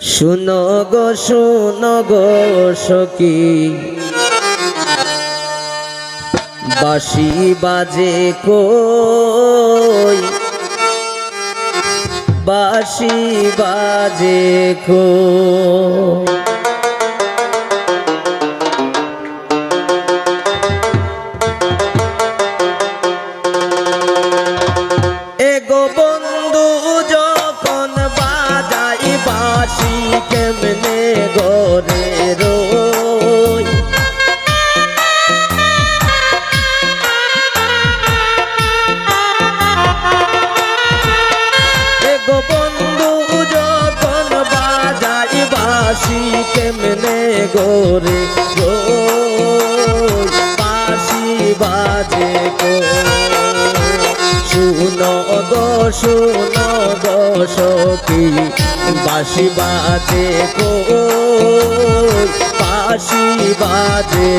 শুনো গো সখী বাঁশি বাজে কই বাঁশি বাজে কই এগো বন্ধু যখন বাজাই বাঁশি কেমনে গরে রই এগো বন্ধু যখন বাজাই বাঁশি কেমনে গরে রই বাঁশি বাজে শুনো গো সখী বাঁশি বাজে কই বাঁশি বাজে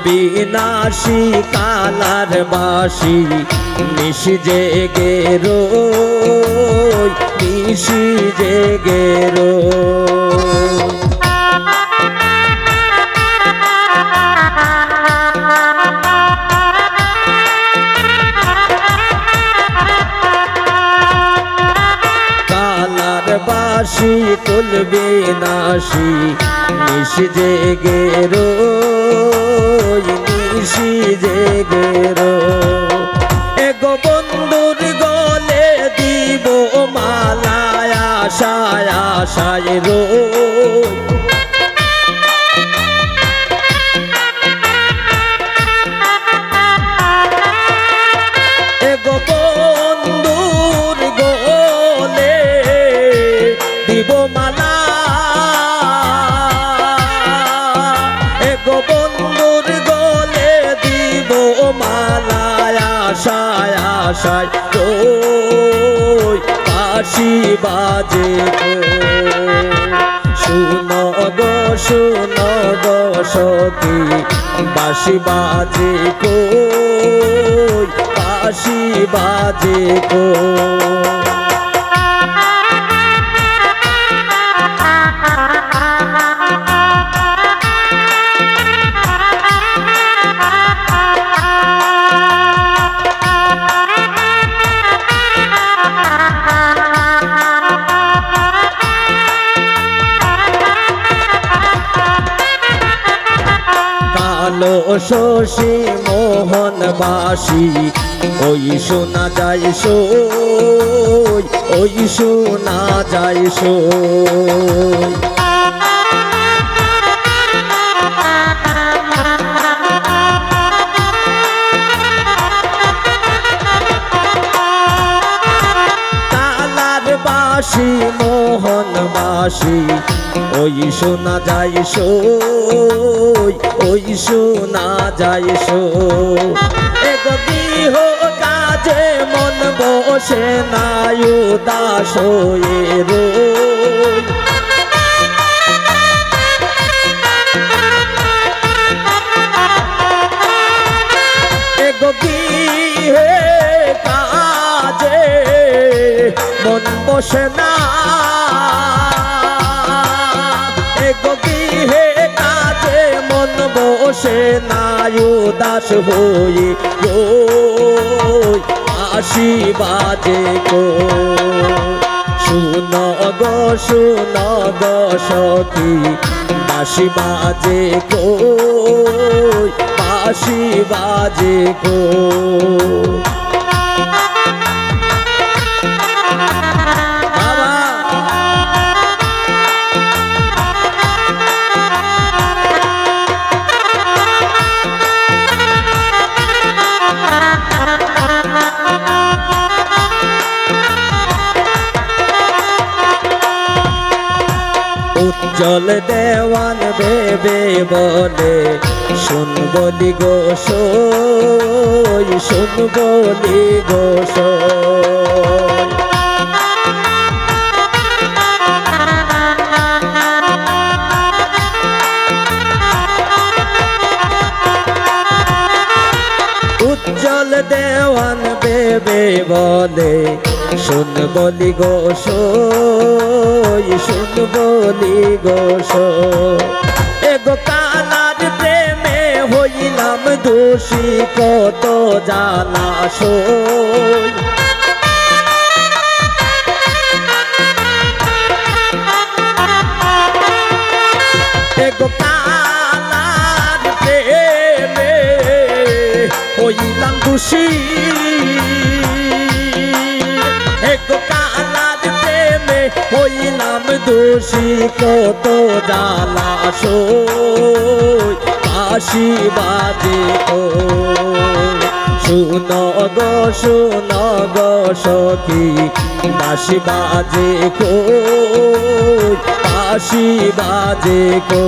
বিনাশী কালার বাঁশি নিশি জেগে রই নিশি জেগে কালার বাঁশি কুল বিনাশী নিশি জেগে নিশি জেগে এগো বন্ধুর গলে দিব মালায় আশায় আশায় এগো বন্ধুর গলে দিব মালা এগো বন্ধুর গলে দিব মালায় আশায় আশায় কই বাঁশি বাজে শুনো গো সখী বাঁশি বাজে কই বাঁশি বাজে শশী মোহন বাঁশি ওই শোনা যায় সই ওই শোনা যায় সই কালার বাঁশি মোহন বাঁশি ওই শোনা যায় সই ওই শোনা যায় এগো গৃহ কাজে মন বসে না উদাস হয়ে রই এগো গৃহ কাজে মন বসে না এগো গৃহে কাজে মন বসে না উদাস হয়ে রই বাঁশি বাজে শুনো গো সখী বাঁশি বাজে কই বাঁশি বাজে উজ্জ্বল দেওয়ান ভেবে বলে শুন বলি গো সই, শুন বলি গো সই। উজ্জ্বল দেওয়ান ভেবে বলে শুন বলি গো সই, শুন বলি গো সই। এগো কানার প্রেমে হইলাম দোষী কত জ্বালা সই। এগো কানার প্রেমে হইলাম দোষী, এগো কানার প্রেমে হইলাম দোষী কত জ্বালা সই। বাঁশি বাজে তো শুন গো শুন গো সখী, বাঁশি বাজে কই, বাঁশি বাজে কই।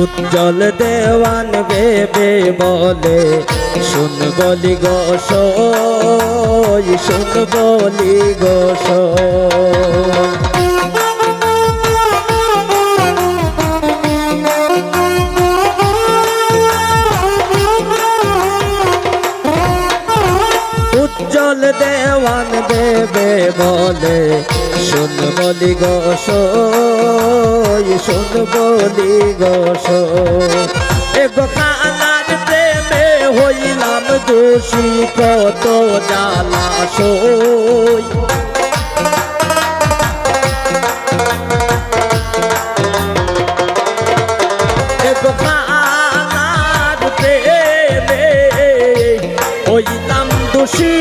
উজ্জ্বল দেওয়ান ভেবে বলে শুন বলি গো সই, শুন বলি গো সই। উজ্জ্বল দেওয়ান ভেবে বলে শুন বলি গো সই, শুন বলি গো সই। এগো কানার প্রেমে হইলাম দোষী কত জ্বালা সই। এগো কানার প্রেমে হইলাম দোষী,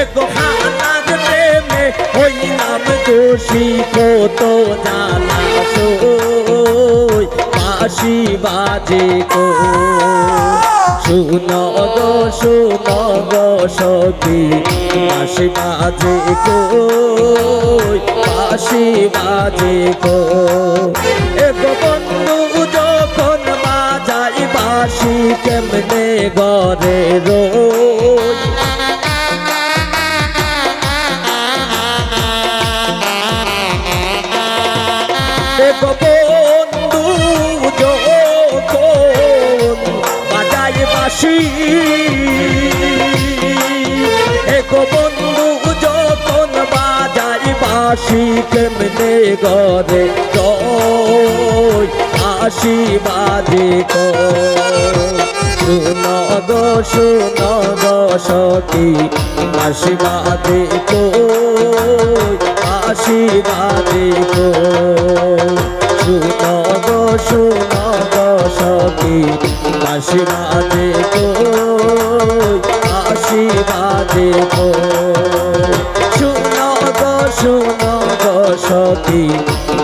এগো কানার প্রেমে হইলাম দোষী কত জ্বালা সই। বাঁশি বাজে কই শুন গো শুন গো সখী, বাঁশি বাজে কই, বাঁশি বাজে কই। এগো বন্ধু যখন বাজাই বাঁশি কেমনে গরে রই। এগো বন্ধু যখন বাজাই বাঁশি, এগো বন্ধু যখন বাজাই বাঁশি কেমনে গরে রই। বাঁশি বাজে কই শুন গো শুন গো সখী, বাঁশি বাজে কই, বাঁশি বাজে কই। শুন গো শুন গো সখী, বাঁশি বাজে কই, বাঁশি বাজে কই। শুন গো শুন গো সখী,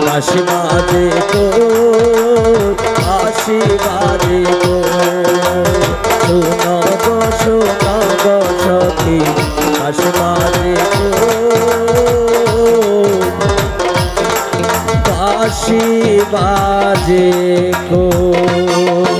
বাঁশি বাজে কই, বাঁশি বাজে কই। শুন গো শুন গো সখী, বাঁশি বাজে কই, বাঁশি বাজে কই।